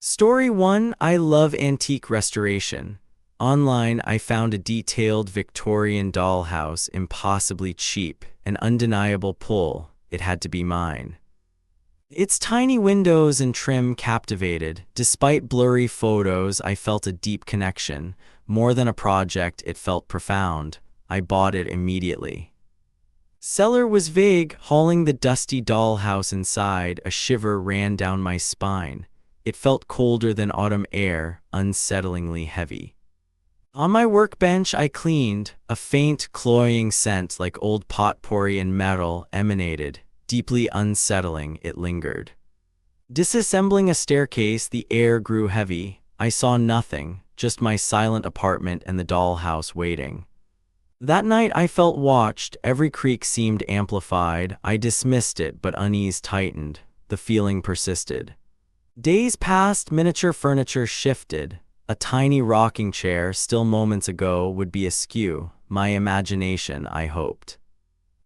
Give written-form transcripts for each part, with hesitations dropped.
Story 1. I love antique restoration. Online, I found a detailed Victorian dollhouse, impossibly cheap, an undeniable pull. It had to be mine. Its tiny windows and trim captivated. Despite blurry photos, I felt a deep connection. More than a project, it felt profound. I bought it immediately. Seller was vague, hauling the dusty dollhouse inside. A shiver ran down my spine. It felt colder than autumn air, unsettlingly heavy. On my workbench I cleaned. A faint, cloying scent like old potpourri and metal emanated. Deeply unsettling, it lingered. Disassembling a staircase, the air grew heavy. I saw nothing, just my silent apartment and the dollhouse waiting. That night I felt watched. Every creak seemed amplified. I dismissed it, but unease tightened. The feeling persisted. Days passed, miniature furniture shifted. A tiny rocking chair, still moments ago, would be askew. My imagination, I hoped.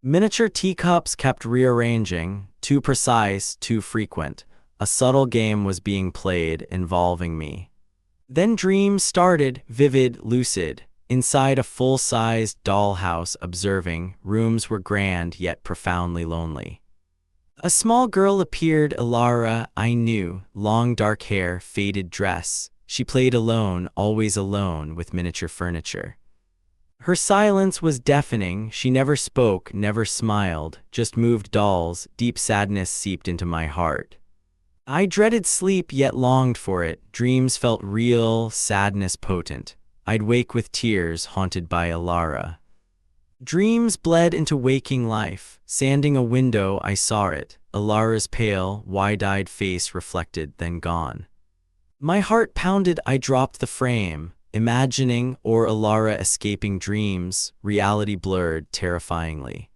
Miniature teacups kept rearranging, too precise, too frequent. A subtle game was being played, involving me. Then dreams started, vivid, lucid. Inside a full-sized dollhouse, observing, rooms were grand yet profoundly lonely. A small girl appeared, Alara, I knew, long dark hair, faded dress. She played alone, always alone, with miniature furniture. Her silence was deafening. She never spoke, never smiled, just moved dolls. Deep sadness seeped into my heart. I dreaded sleep yet longed for it. Dreams felt real, sadness potent. I'd wake with tears, haunted by Alara. Dreams bled into waking life. Sanding a window, I saw it. Alara's pale, wide-eyed face reflected, then gone. My heart pounded. I dropped the frame. Imagining, or Alara escaping dreams, reality blurred terrifyingly.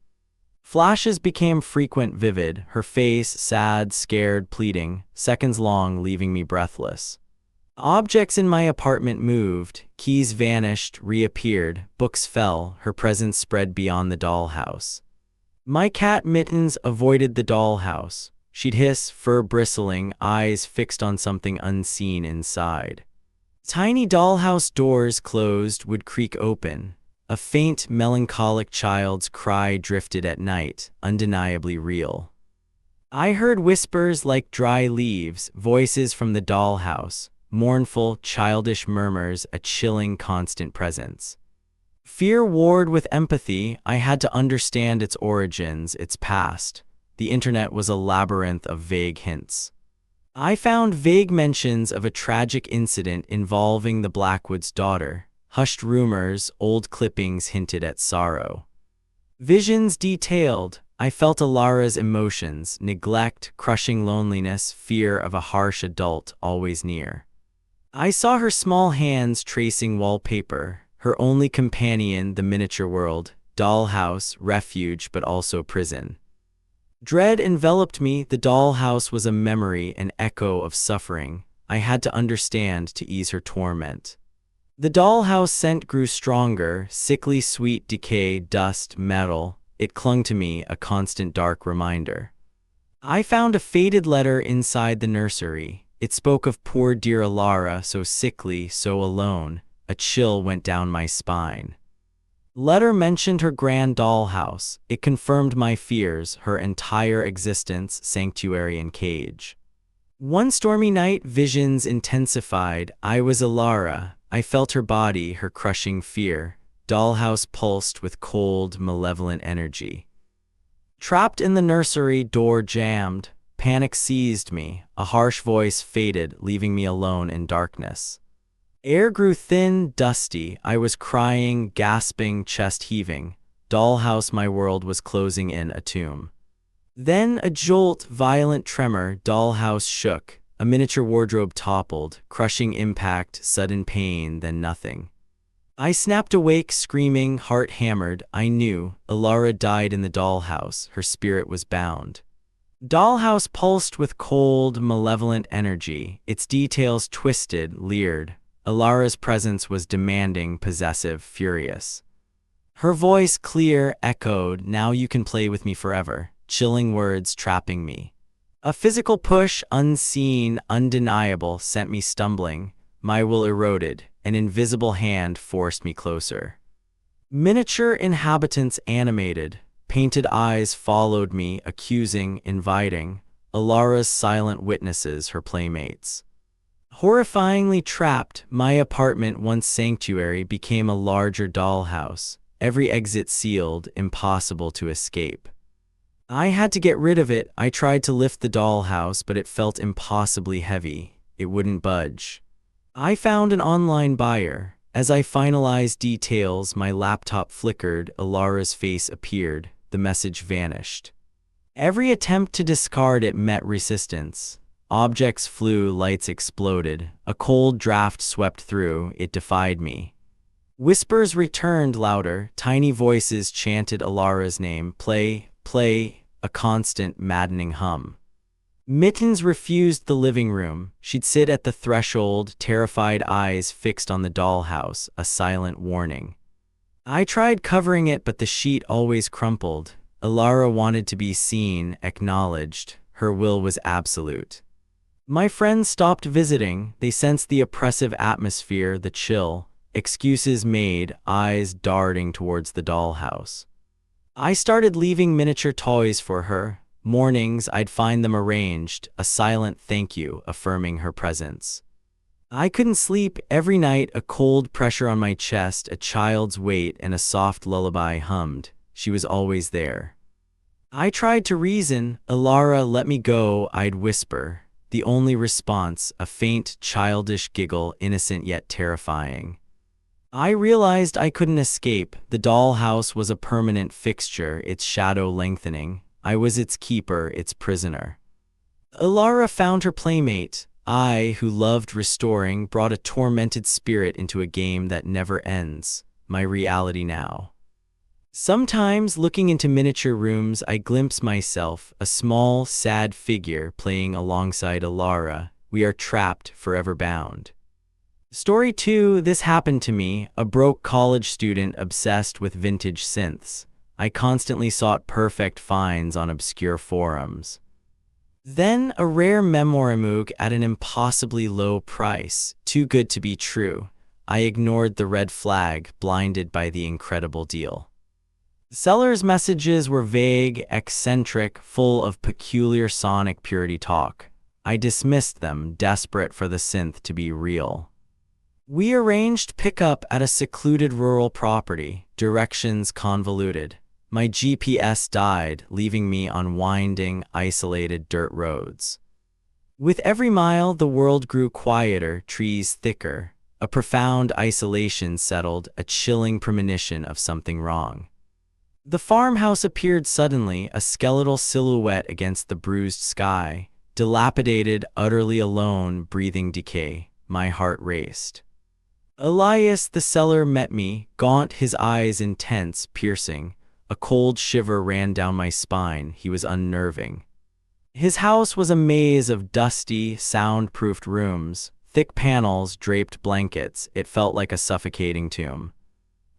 Flashes became frequent, vivid, her face sad, scared, pleading, seconds long, leaving me breathless. Objects in my apartment moved, keys vanished, reappeared, books fell, her presence spread beyond the dollhouse. My cat Mittens avoided the dollhouse. She'd hiss, fur bristling, eyes fixed on something unseen inside. Tiny dollhouse doors closed, would creak open. A faint, melancholic child's cry drifted at night, undeniably real. I heard whispers like dry leaves, voices from the dollhouse, mournful, childish murmurs, a chilling, constant presence. Fear warred with empathy. I had to understand its origins, its past. The internet was a labyrinth of vague hints. I found vague mentions of a tragic incident involving the Blackwood's daughter. Hushed rumors, old clippings hinted at sorrow. Visions detailed. I felt Alara's emotions, neglect, crushing loneliness, fear of a harsh adult always near. I saw her small hands tracing wallpaper, her only companion the miniature world, dollhouse, refuge but also prison. Dread enveloped me. The dollhouse was a memory, an echo of suffering. I had to understand to ease her torment. The dollhouse scent grew stronger, sickly sweet decay, dust, metal. It clung to me, a constant dark reminder. I found a faded letter inside the nursery. It spoke of poor dear Alara, so sickly, so alone. A chill went down my spine. Letter mentioned her grand dollhouse. It confirmed my fears, her entire existence, sanctuary and cage. One stormy night, visions intensified. I was Alara. I felt her body, her crushing fear. Dollhouse pulsed with cold, malevolent energy. Trapped in the nursery, door jammed. Panic seized me. A harsh voice faded, leaving me alone in darkness. Air grew thin, dusty. I was crying, gasping, chest heaving. Dollhouse, my world was closing in, a tomb. Then a jolt, violent tremor. Dollhouse shook. A miniature wardrobe toppled. Crushing impact, sudden pain, then nothing. I snapped awake, screaming, heart hammered. I knew. Alara died in the dollhouse. Her spirit was bound. Dollhouse pulsed with cold, malevolent energy. Its details twisted, leered. Alara's presence was demanding, possessive, furious. Her voice, clear, echoed, "Now you can play with me forever," chilling words trapping me. A physical push, unseen, undeniable, sent me stumbling. My will eroded. An invisible hand forced me closer. Miniature inhabitants animated. Painted eyes followed me, accusing, inviting. Alara's silent witnesses, her playmates. Horrifyingly trapped, my apartment, once sanctuary, became a larger dollhouse. Every exit sealed, impossible to escape. I had to get rid of it. I tried to lift the dollhouse, but it felt impossibly heavy. It wouldn't budge. I found an online buyer. As I finalized details, my laptop flickered, Alara's face appeared, the message vanished. Every attempt to discard it met resistance. Objects flew, lights exploded. A cold draft swept through, it defied me. Whispers returned louder, tiny voices chanted Alara's name, play, play, a constant, maddening hum. Mittens refused the living room. She'd sit at the threshold, terrified eyes fixed on the dollhouse, a silent warning. I tried covering it, but the sheet always crumpled. Alara wanted to be seen, acknowledged. Her will was absolute. My friends stopped visiting. They sensed the oppressive atmosphere, the chill. Excuses made, eyes darting towards the dollhouse. I started leaving miniature toys for her. Mornings, I'd find them arranged, a silent thank you affirming her presence. I couldn't sleep. Every night, a cold pressure on my chest, a child's weight, and a soft lullaby hummed. She was always there. I tried to reason. Alara, let me go, I'd whisper. The only response, a faint, childish giggle, innocent yet terrifying. I realized I couldn't escape. The dollhouse was a permanent fixture, its shadow lengthening. I was its keeper, its prisoner. Alara found her playmate. I, who loved restoring, brought a tormented spirit into a game that never ends. My reality now. Sometimes, looking into miniature rooms, I glimpse myself, a small, sad figure playing alongside Alara. We are trapped, forever bound. Story 2, this happened to me, a broke college student obsessed with vintage synths. I constantly sought perfect finds on obscure forums. Then, a rare Memorimug at an impossibly low price, too good to be true. I ignored the red flag, blinded by the incredible deal. Sellers' messages were vague, eccentric, full of peculiar sonic purity talk. I dismissed them, desperate for the synth to be real. We arranged pickup at a secluded rural property, directions convoluted. My GPS died, leaving me on winding, isolated dirt roads. With every mile, the world grew quieter, trees thicker. A profound isolation settled, a chilling premonition of something wrong. The farmhouse appeared suddenly, a skeletal silhouette against the bruised sky. Dilapidated, utterly alone, breathing decay. My heart raced. Elias the seller met me, gaunt, his eyes intense, piercing. A cold shiver ran down my spine. He was unnerving. His house was a maze of dusty, soundproofed rooms, thick panels, draped blankets. It felt like a suffocating tomb.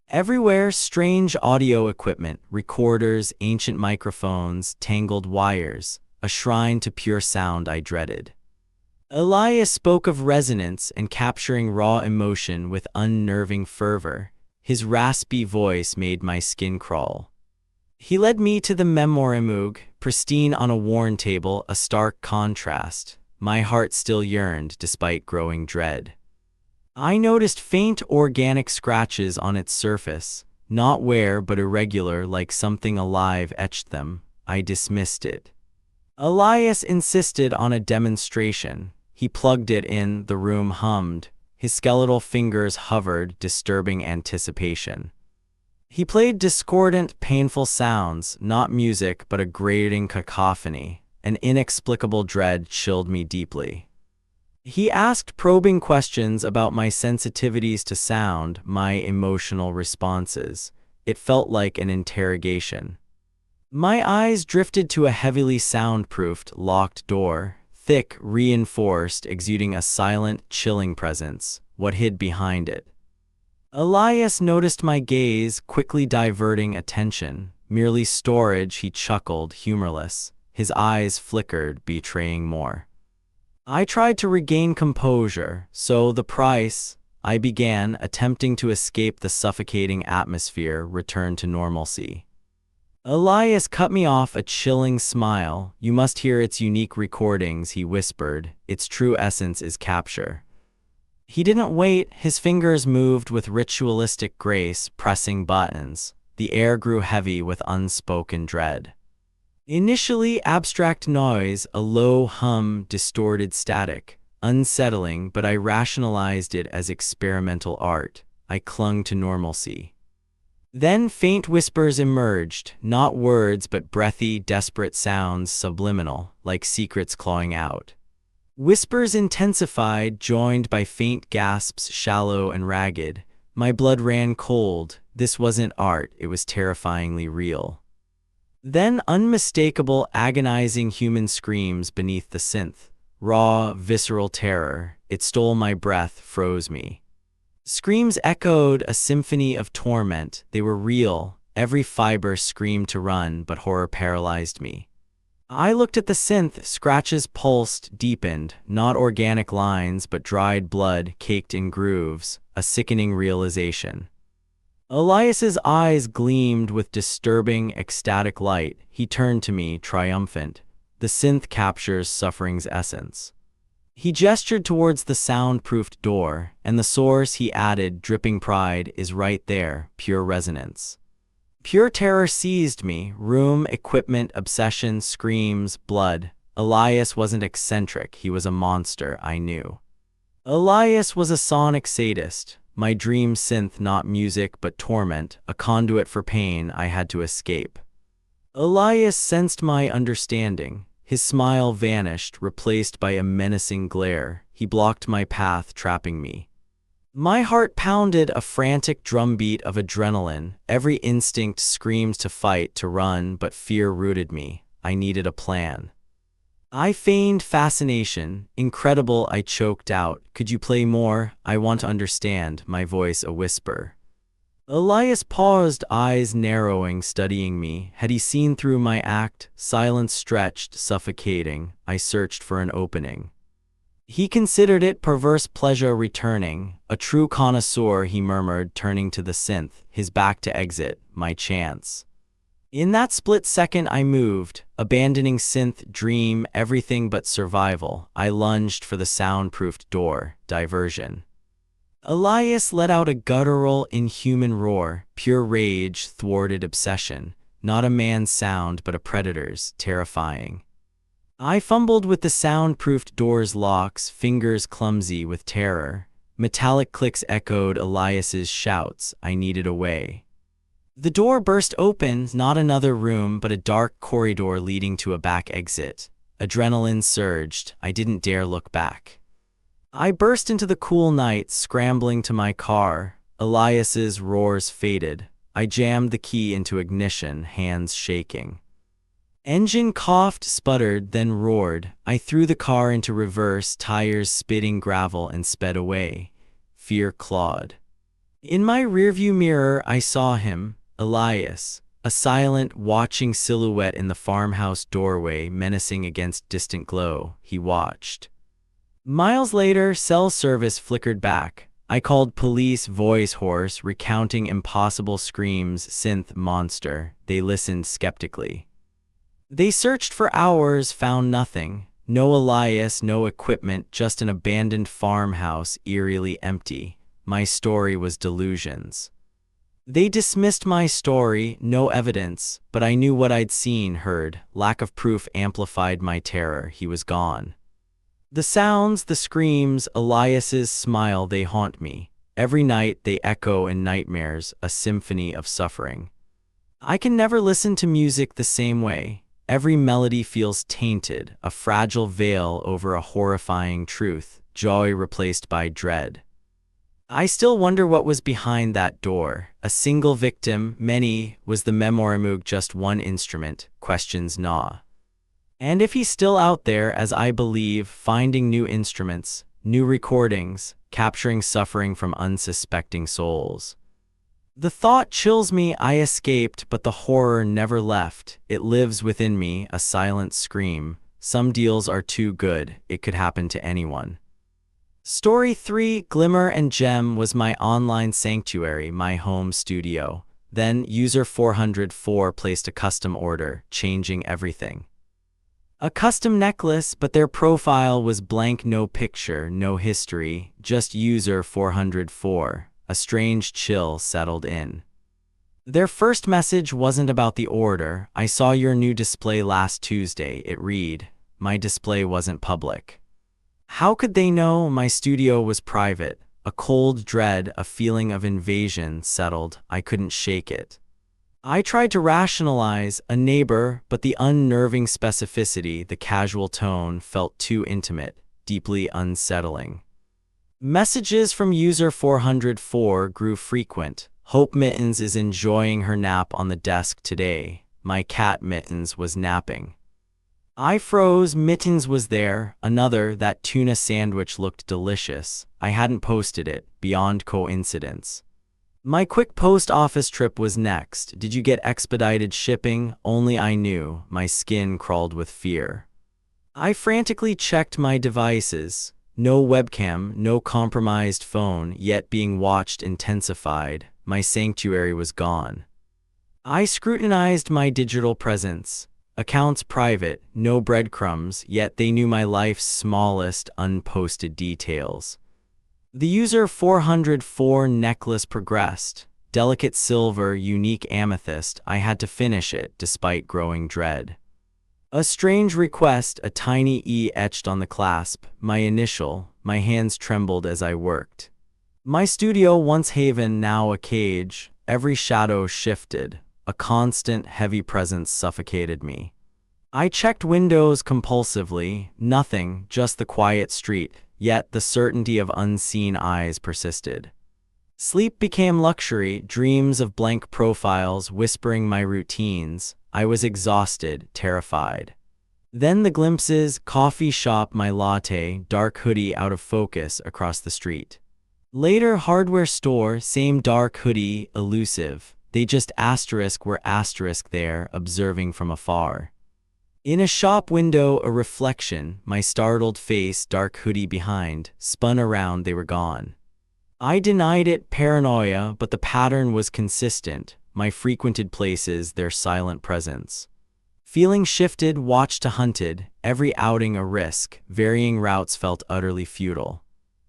Everywhere, strange audio equipment, recorders, ancient microphones, tangled wires, a shrine to pure sound I dreaded. Elias spoke of resonance and capturing raw emotion with unnerving fervor. His raspy voice made my skin crawl. He led me to the Memorimug, pristine on a worn table, a stark contrast. My heart still yearned despite growing dread. I noticed faint organic scratches on its surface, not wear but irregular, like something alive etched them. I dismissed it. Elias insisted on a demonstration. He plugged it in, the room hummed. His skeletal fingers hovered, disturbing anticipation. He played discordant, painful sounds, not music but a grating cacophony. An inexplicable dread chilled me deeply. He asked probing questions about my sensitivities to sound, my emotional responses. It felt like an interrogation. My eyes drifted to a heavily soundproofed, locked door, thick, reinforced, exuding a silent, chilling presence. What hid behind it? Elias noticed my gaze, quickly diverting attention. Merely storage, he chuckled, humorless. His eyes flickered, betraying more. I tried to regain composure, so the price, I began, attempting to escape the suffocating atmosphere, returned to normalcy. Elias cut me off, a chilling smile. You must hear its unique recordings, he whispered. Its true essence is capture. He didn't wait. His fingers moved with ritualistic grace, pressing buttons. The air grew heavy with unspoken dread. Initially abstract noise, a low hum, distorted static. Unsettling, but I rationalized it as experimental art. I clung to normalcy. Then faint whispers emerged, not words but breathy, desperate sounds, subliminal, like secrets clawing out. Whispers intensified, joined by faint gasps, shallow and ragged. My blood ran cold. This wasn't art, it was terrifyingly real. Then unmistakable, agonizing human screams beneath the synth. Raw, visceral terror. It stole my breath, froze me. Screams echoed, a symphony of torment. They were real. Every fiber screamed to run, but horror paralyzed me. I looked at the synth. Scratches pulsed, deepened. Not organic lines, but dried blood, caked in grooves. A sickening realization. Elias's eyes gleamed with disturbing, ecstatic light. He turned to me, triumphant. The synth captures suffering's essence. He gestured towards the soundproofed door, and the source, he added, dripping pride, is right there, pure resonance. Pure terror seized me. Room, equipment, obsession, screams, blood. Elias wasn't eccentric, he was a monster, I knew. Elias was a sonic sadist. My dream synth, not music but torment, a conduit for pain I had to escape. Elias sensed my understanding. His smile vanished, replaced by a menacing glare. He blocked my path, trapping me. My heart pounded, a frantic drumbeat of adrenaline. Every instinct screamed to fight, to run, but fear rooted me. I needed a plan. I feigned fascination. Incredible, I choked out. Could you play more? I want to understand, my voice a whisper. Elias paused, eyes narrowing, studying me. Had he seen through my act? Silence stretched, suffocating. I searched for an opening. He considered it, perverse pleasure returning. A true connoisseur, he murmured, turning to the synth, his back to exit. My chance. In that split second I moved, abandoning synth, dream, everything but survival. I lunged for the soundproofed door. Diversion. Elias let out a guttural, inhuman roar. Pure rage, thwarted obsession. Not a man's sound but a predator's, terrifying. I fumbled with the soundproofed door's locks, fingers clumsy with terror. Metallic clicks echoed Elias's shouts. I needed a way. The door burst open, not another room but a dark corridor leading to a back exit. Adrenaline surged. I didn't dare look back. I burst into the cool night, scrambling to my car. Elias's roars faded. I jammed the key into ignition, hands shaking. Engine coughed, sputtered, then roared. I threw the car into reverse, tires spitting gravel, and sped away. Fear clawed. In my rearview mirror, I saw him, Elias, a silent, watching silhouette in the farmhouse doorway, menacing against distant glow. He watched. Miles later, cell service flickered back. I called police, voice hoarse, recounting impossible screams, synth monster. They listened skeptically. They searched for hours, found nothing. No Elias, no equipment, just an abandoned farmhouse, eerily empty. My story was delusions. They dismissed my story, no evidence, but I knew what I'd seen, heard. Lack of proof amplified my terror. He was gone. The sounds, the screams, Elias's smile, they haunt me. Every night they echo in nightmares, a symphony of suffering. I can never listen to music the same way. Every melody feels tainted, a fragile veil over a horrifying truth, joy replaced by dread. I still wonder what was behind that door. A single victim, many, was the Memorimug just one instrument? Questions gnaw. And if he's still out there, as I believe, finding new instruments, new recordings, capturing suffering from unsuspecting souls. The thought chills me. I escaped, but the horror never left. It lives within me, a silent scream. Some deals are too good. It could happen to anyone. Story 3: Glimmer and Gem was my online sanctuary, my home studio. Then, user 404 placed a custom order, changing everything. A custom necklace, but their profile was blank, no picture, no history, just user 404. A strange chill settled in. Their first message wasn't about the order. "I saw your new display last Tuesday," it read. My display wasn't public. How could they know? My studio was private. A cold dread, a feeling of invasion settled. I couldn't shake it. I tried to rationalize a neighbor, but the unnerving specificity, the casual tone, felt too intimate, deeply unsettling. Messages from user 404 grew frequent. "Hope Mittens is enjoying her nap on the desk today. My cat Mittens was napping." I froze. Mittens was there. Another, "That tuna sandwich looked delicious." I hadn't posted it, beyond coincidence. My quick post office trip was next. "Did you get expedited shipping?" Only I knew. My skin crawled with fear. I frantically checked my devices. No webcam, no compromised phone, yet being watched intensified. My sanctuary was gone. I scrutinized my digital presence. Accounts private, no breadcrumbs, yet they knew my life's smallest unposted details. The user 404 necklace progressed. Delicate silver, unique amethyst. I had to finish it, despite growing dread. A strange request, a tiny E etched on the clasp, my initial. My hands trembled as I worked. My studio, once haven, now a cage. Every shadow shifted. A constant, heavy presence suffocated me. I checked windows compulsively. Nothing, just the quiet street. Yet the certainty of unseen eyes persisted. Sleep became luxury, dreams of blank profiles whispering my routines. I was exhausted, terrified. Then the glimpses: coffee shop, my latte, dark hoodie out of focus across the street. Later, hardware store, same dark hoodie, elusive. They just were asterisk there, observing from afar. In a shop window, a reflection, my startled face, dark hoodie behind, spun around, they were gone. I denied it, paranoia, but the pattern was consistent. My frequented places, their silent presence. Feeling shifted, watched to hunted, every outing a risk, varying routes felt utterly futile.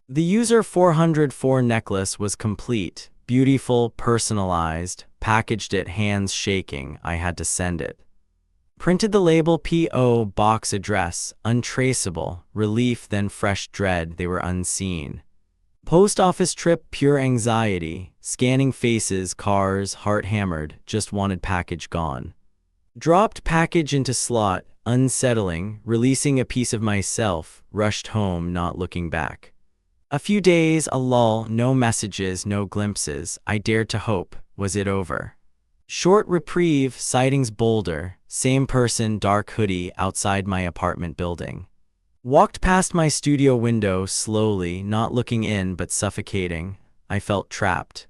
The user 404 necklace was complete, beautiful, personalized, packaged it, hands shaking, I had to send it. Printed the label, P.O. box address, untraceable, relief then fresh dread, they were unseen. Post office trip, pure anxiety, scanning faces, cars, heart hammered, just wanted package gone. Dropped package into slot, unsettling, releasing a piece of myself, rushed home, not looking back. A few days, a lull, no messages, no glimpses, I dared to hope, was it over? Short reprieve, sightings Boulder, same person, dark hoodie, outside my apartment building. Walked past my studio window slowly, not looking in but suffocating. I felt trapped.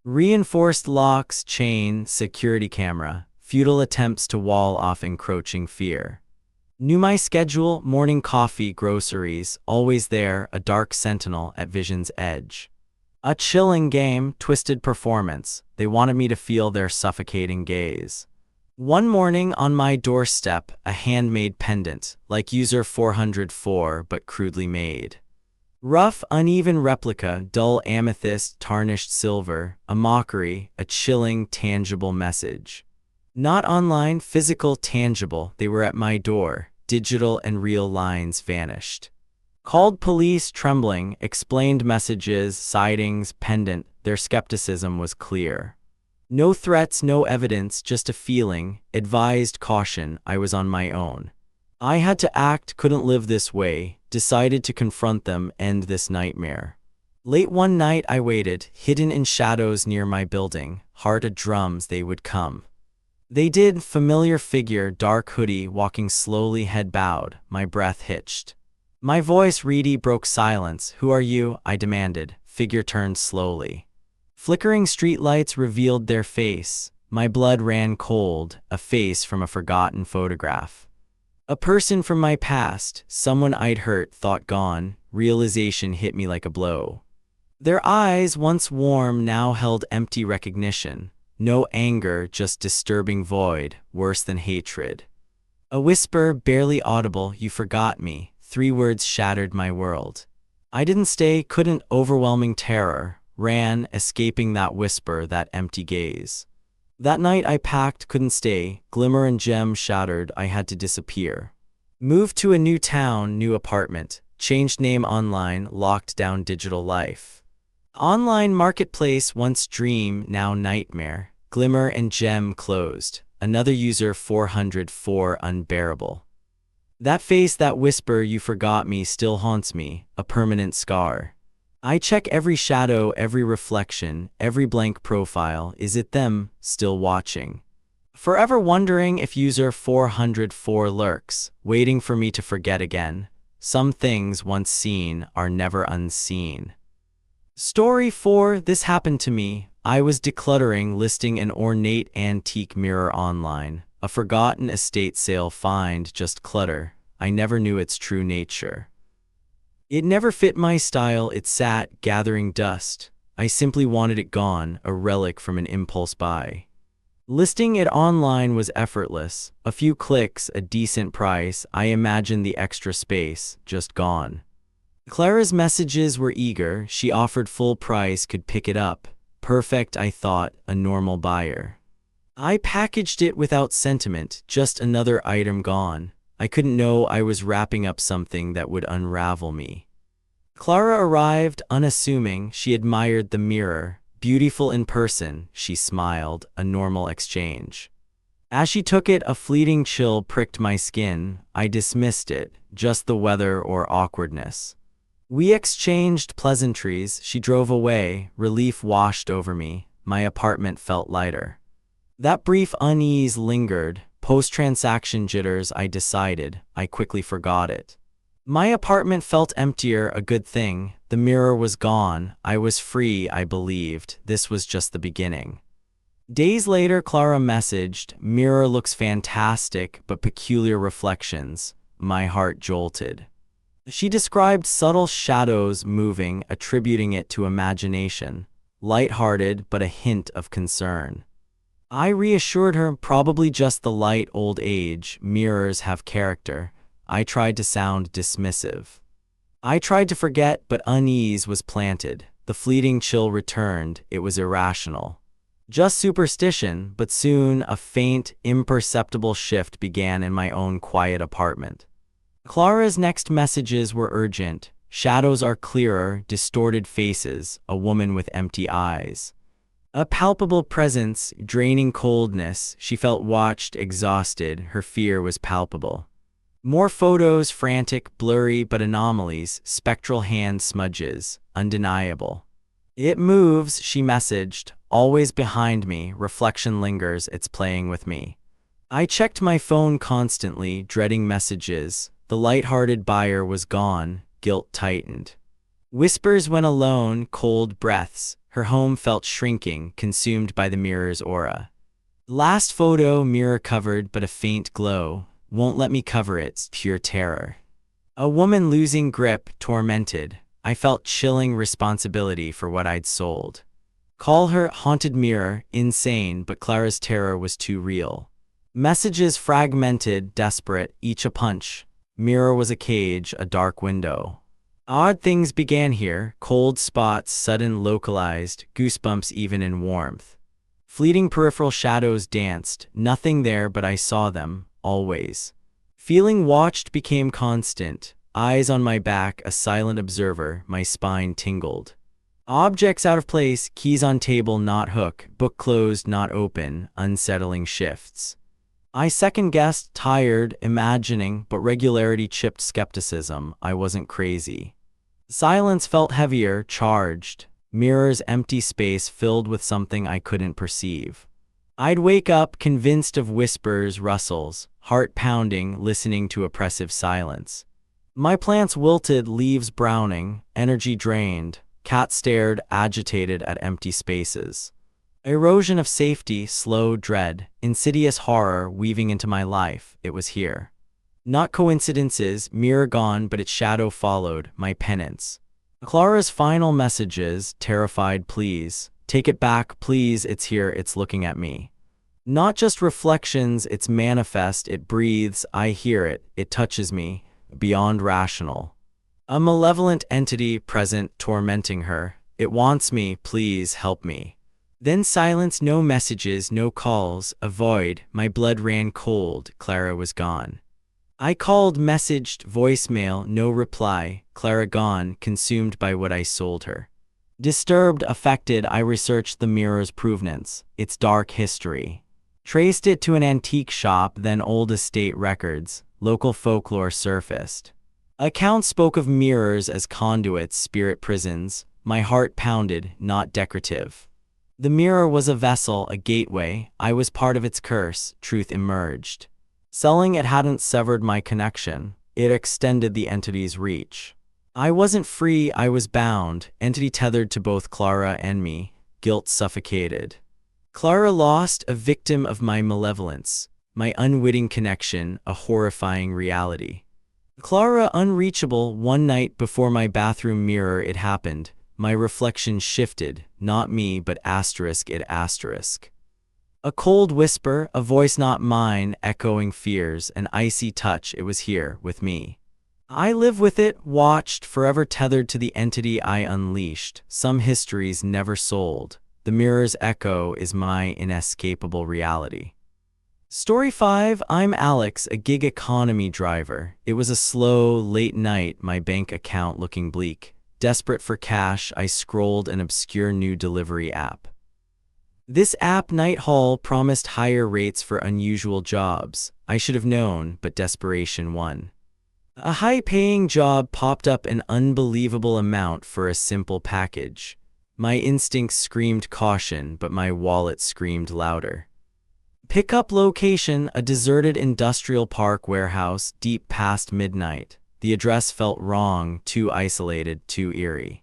Reinforced locks, chain, security camera, futile attempts to wall off encroaching fear. Knew my schedule, morning coffee, groceries, always there, a dark sentinel at vision's edge. A chilling game, twisted performance. They wanted me to feel their suffocating gaze. One morning on my doorstep, a handmade pendant, like user 404 but crudely made. Rough, uneven replica, dull amethyst, tarnished silver, a mockery, a chilling, tangible message. Not online, physical, tangible, they were at my door, digital and real lines vanished. Called police, trembling, explained messages, sightings, pendant, their skepticism was clear. No threats, no evidence, just a feeling, advised caution, I was on my own. I had to act, couldn't live this way, decided to confront them, end this nightmare. Late one night I waited, hidden in shadows near my building, heart a drums, they would come. They did, familiar figure, dark hoodie, walking slowly, head bowed, my breath hitched. My voice reedy broke silence. "Who are you?" I demanded. Figure turned slowly. Flickering streetlights revealed their face. My blood ran cold, a face from a forgotten photograph. A person from my past, someone I'd hurt, thought gone. Realization hit me like a blow. Their eyes, once warm, now held empty recognition. No anger, just disturbing void, worse than hatred. A whisper, barely audible, "You forgot me." 3 words shattered my world. I didn't stay, couldn't. Overwhelming terror. Ran, escaping that whisper, that empty gaze. That night I packed, couldn't stay. Glimmer and gem shattered, I had to disappear. Moved to a new town, new apartment. Changed name online, locked down digital life. Online marketplace, once dream, now nightmare. Glimmer and gem closed. Another user 404 unbearable. That face, that whisper, "You forgot me," still haunts me, a permanent scar. I check every shadow, every reflection, every blank profile. Is it them, still watching? Forever wondering if user 404 lurks, waiting for me to forget again. Some things once seen are never unseen. Story 4. This happened to me. I was decluttering, listing an ornate antique mirror online. A forgotten estate sale find, just clutter. I never knew its true nature. It never fit my style, it sat, gathering dust. I simply wanted it gone, a relic from an impulse buy. Listing it online was effortless. A few clicks, a decent price. I imagined the extra space, just gone. Clara's messages were eager. She offered full price, could pick it up. Perfect, I thought, a normal buyer. I packaged it without sentiment, just another item gone. I couldn't know I was wrapping up something that would unravel me. Clara arrived, unassuming. She admired the mirror. Beautiful in person, she smiled, a normal exchange. As she took it, a fleeting chill pricked my skin. I dismissed it, just the weather or awkwardness. We exchanged pleasantries. She drove away. Relief washed over me. My apartment felt lighter. That brief unease lingered. Post-transaction jitters, I decided. I quickly forgot it. My apartment felt emptier, a good thing. The mirror was gone. I was free, I believed. This was just the beginning. Days later, Clara messaged, "Mirror looks fantastic, but peculiar reflections." My heart jolted. She described subtle shadows moving, attributing it to imagination. Light-hearted, but a hint of concern. I reassured her, probably just the light, old age. Mirrors have character. I tried to sound dismissive. I tried to forget, but unease was planted. The fleeting chill returned. It was irrational. Just superstition, but soon a faint, imperceptible shift began in my own quiet apartment. Clara's next messages were urgent. Shadows are clearer, distorted faces, a woman with empty eyes. A palpable presence, draining coldness. She felt watched, exhausted. Her fear was palpable. More photos, frantic, blurry, but anomalies. Spectral hand smudges, undeniable. "It moves," she messaged. "Always behind me. Reflection lingers. It's playing with me." I checked my phone constantly, dreading messages. The light-hearted buyer was gone. Guilt tightened. Whispers when alone, cold breaths. Her home felt shrinking, consumed by the mirror's aura. Last photo, mirror covered, but a faint glow. Won't let me cover it, pure terror. A woman losing grip, tormented. I felt chilling responsibility for what I'd sold. Call her haunted mirror, insane, but Clara's terror was too real. Messages fragmented, desperate, each a punch. Mirror was a cage, a dark window. Odd things began here, cold spots, sudden localized, goosebumps even in warmth. Fleeting peripheral shadows danced, nothing there but I saw them, always. Feeling watched became constant, eyes on my back, a silent observer, my spine tingled. Objects out of place, keys on table not hook, book closed not open, unsettling shifts. I second-guessed, tired, imagining, but regularity chipped skepticism. I wasn't crazy. Silence felt heavier, charged. Mirror's empty space filled with something I couldn't perceive. I'd wake up convinced of whispers, rustles, heart pounding, listening to oppressive silence. My plants wilted, leaves browning, energy drained. Cat stared, agitated at empty spaces. Erosion of safety, slow dread, insidious horror weaving into my life. It was here. Not coincidences, mirror gone, but its shadow followed, my penance. Clara's final messages, terrified pleas. Take it back, please, it's here, it's looking at me. Not just reflections, it's manifest, it breathes, I hear it, it touches me, beyond rational. A malevolent entity present, tormenting her. It wants me, please help me. Then silence, no messages, no calls, a void, my blood ran cold, Clara was gone. I called, messaged, voicemail, no reply, Clara gone, consumed by what I sold her. Disturbed, affected, I researched the mirror's provenance, its dark history. Traced it to an antique shop, then old estate records, local folklore surfaced. Accounts spoke of mirrors as conduits, spirit prisons. My heart pounded, not decorative. The mirror was a vessel, a gateway. I was part of its curse, truth emerged. Selling it hadn't severed my connection. It extended the entity's reach. I wasn't free, I was bound, entity tethered to both Clara and me, guilt suffocated. Clara lost, a victim of my malevolence, my unwitting connection, a horrifying reality. Clara unreachable, one night before my bathroom mirror it happened, my reflection shifted, not me but asterisk it asterisk. A cold whisper, a voice not mine, echoing fears, an icy touch, it was here, with me. I live with it, watched, forever tethered to the entity I unleashed, some histories never sold. The mirror's echo is my inescapable reality. Story 5, I'm Alex, a gig economy driver. It was a slow, late night, my bank account looking bleak. Desperate for cash, I scrolled an obscure new delivery app. This app, Night Haul, promised higher rates for unusual jobs. I should have known, but desperation won. A high-paying job popped up, an unbelievable amount for a simple package. My instincts screamed caution, but my wallet screamed louder. Pickup location, a deserted industrial park warehouse, deep past midnight. The address felt wrong, too isolated, too eerie.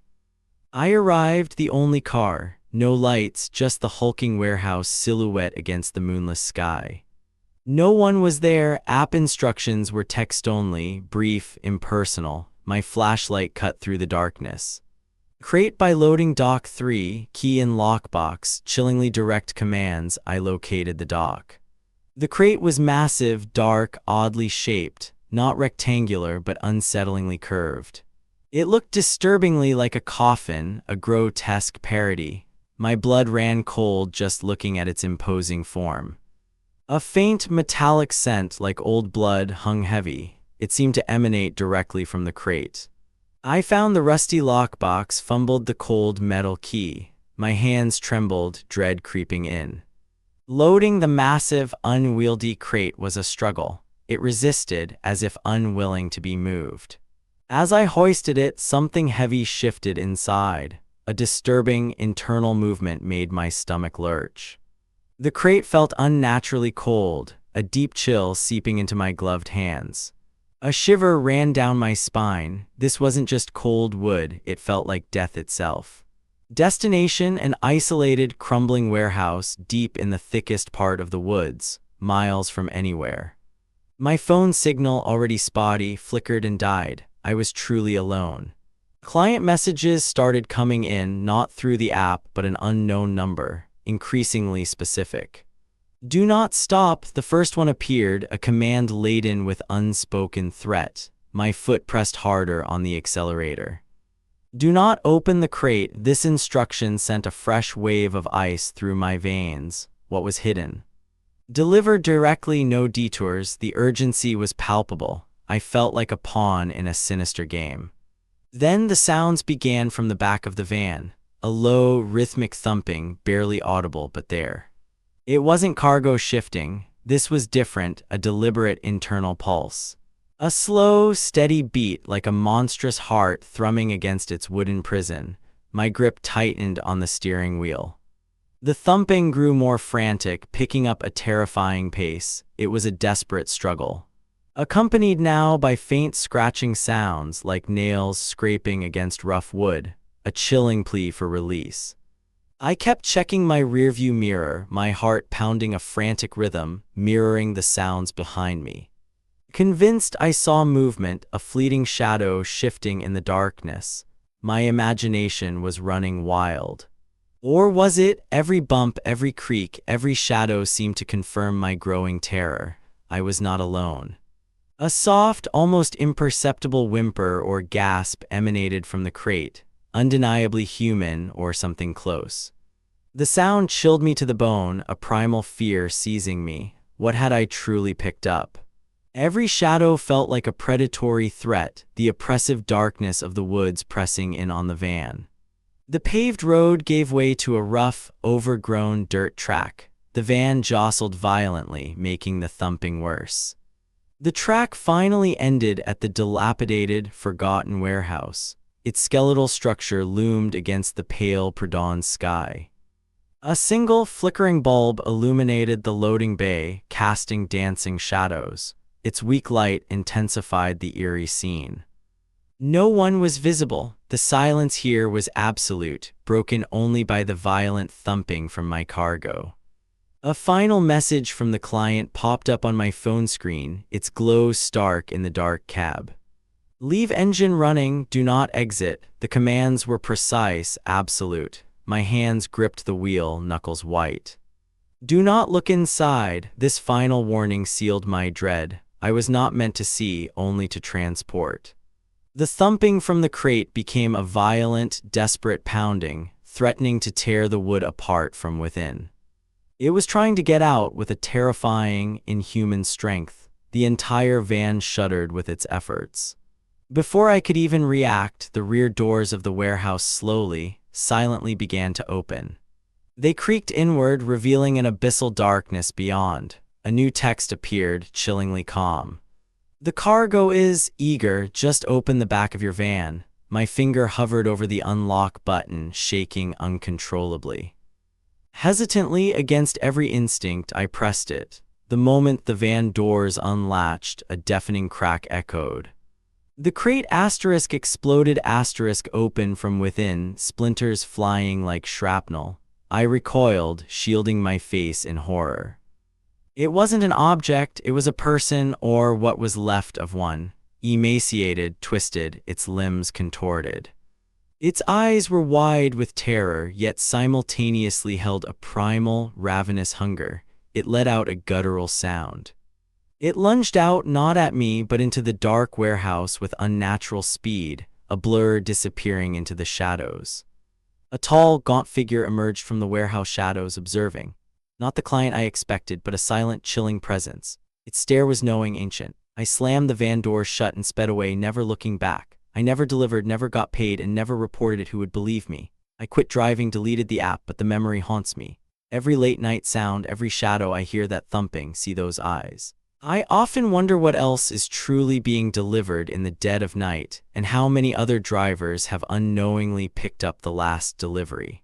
I arrived, the only car. No lights, just the hulking warehouse silhouette against the moonless sky. No one was there, app instructions were text-only, brief, impersonal. My flashlight cut through the darkness. Crate by loading dock 3, key in lockbox, chillingly direct commands, I located the dock. The crate was massive, dark, oddly shaped, not rectangular but unsettlingly curved. It looked disturbingly like a coffin, a grotesque parody. My blood ran cold just looking at its imposing form. A faint metallic scent like old blood hung heavy. It seemed to emanate directly from the crate. I found the rusty lockbox, fumbled the cold metal key. My hands trembled, dread creeping in. Loading the massive, unwieldy crate was a struggle. It resisted, as if unwilling to be moved. As I hoisted it, something heavy shifted inside. A disturbing, internal movement made my stomach lurch. The crate felt unnaturally cold, a deep chill seeping into my gloved hands. A shiver ran down my spine. This wasn't just cold wood, it felt like death itself. Destination, an isolated, crumbling warehouse deep in the thickest part of the woods, miles from anywhere. My phone signal, already spotty, flickered and died. I was truly alone. Client messages started coming in, not through the app, but an unknown number, increasingly specific. Do not stop, the first one appeared, a command laden with unspoken threat. My foot pressed harder on the accelerator. Do not open the crate, this instruction sent a fresh wave of ice through my veins. What was hidden? Deliver directly, no detours, the urgency was palpable. I felt like a pawn in a sinister game. Then the sounds began from the back of the van, a low, rhythmic thumping, barely audible but there. It wasn't cargo shifting, this was different, a deliberate internal pulse. A slow, steady beat like a monstrous heart thrumming against its wooden prison. My grip tightened on the steering wheel. The thumping grew more frantic, picking up a terrifying pace. It was a desperate struggle. Accompanied now by faint scratching sounds like nails scraping against rough wood. a chilling plea for release. I kept checking my rearview mirror, my heart pounding a frantic rhythm, mirroring the sounds behind me. Convinced I saw movement, a fleeting shadow shifting in the darkness, my imagination was running wild. Or was it? Every bump, every creak, every shadow seemed to confirm my growing terror. I was not alone. A soft, almost imperceptible whimper or gasp emanated from the crate, undeniably human or something close. The sound chilled me to the bone, a primal fear seizing me. What had I truly picked up? Every shadow felt like a predatory threat, the oppressive darkness of the woods pressing in on the van. The paved road gave way to a rough, overgrown dirt track. The van jostled violently, making the thumping worse. The track finally ended at the dilapidated, forgotten warehouse. Its skeletal structure loomed against the pale pre-dawn sky. A single flickering bulb illuminated the loading bay, casting dancing shadows. Its weak light intensified the eerie scene. No one was visible. The silence here was absolute, broken only by the violent thumping from my cargo. A final message from the client popped up on my phone screen, its glow stark in the dark cab. Leave engine running, do not exit. The commands were precise, absolute. My hands gripped the wheel, knuckles white. Do not look inside. This final warning sealed my dread. I was not meant to see, only to transport. The thumping from the crate became a violent, desperate pounding, threatening to tear the wood apart from within. It was trying to get out with a terrifying, inhuman strength. The entire van shuddered with its efforts. Before I could even react, the rear doors of the warehouse slowly, silently began to open. They creaked inward, revealing an abyssal darkness beyond. A new text appeared, chillingly calm. The cargo is eager, just open the back of your van. My finger hovered over the unlock button, shaking uncontrollably. Hesitantly, against every instinct, I pressed it. The moment the van doors unlatched, a deafening crack echoed. The crate asterisk exploded asterisk open from within, splinters flying like shrapnel. I recoiled, shielding my face in horror. It wasn't an object, it was a person, or what was left of one. Emaciated, twisted, its limbs contorted. Its eyes were wide with terror, yet simultaneously held a primal, ravenous hunger. It let out a guttural sound. It lunged out, not at me, but into the dark warehouse with unnatural speed, a blur disappearing into the shadows. A tall, gaunt figure emerged from the warehouse shadows, observing. Not the client I expected, but a silent, chilling presence. Its stare was knowing, ancient. I slammed the van doors shut and sped away, never looking back. I never delivered, never got paid, and never reported it. Who would believe me? I quit driving, deleted the app, but the memory haunts me. Every late-night sound, every shadow, I hear that thumping, see those eyes. I often wonder what else is truly being delivered in the dead of night, and how many other drivers have unknowingly picked up the last delivery.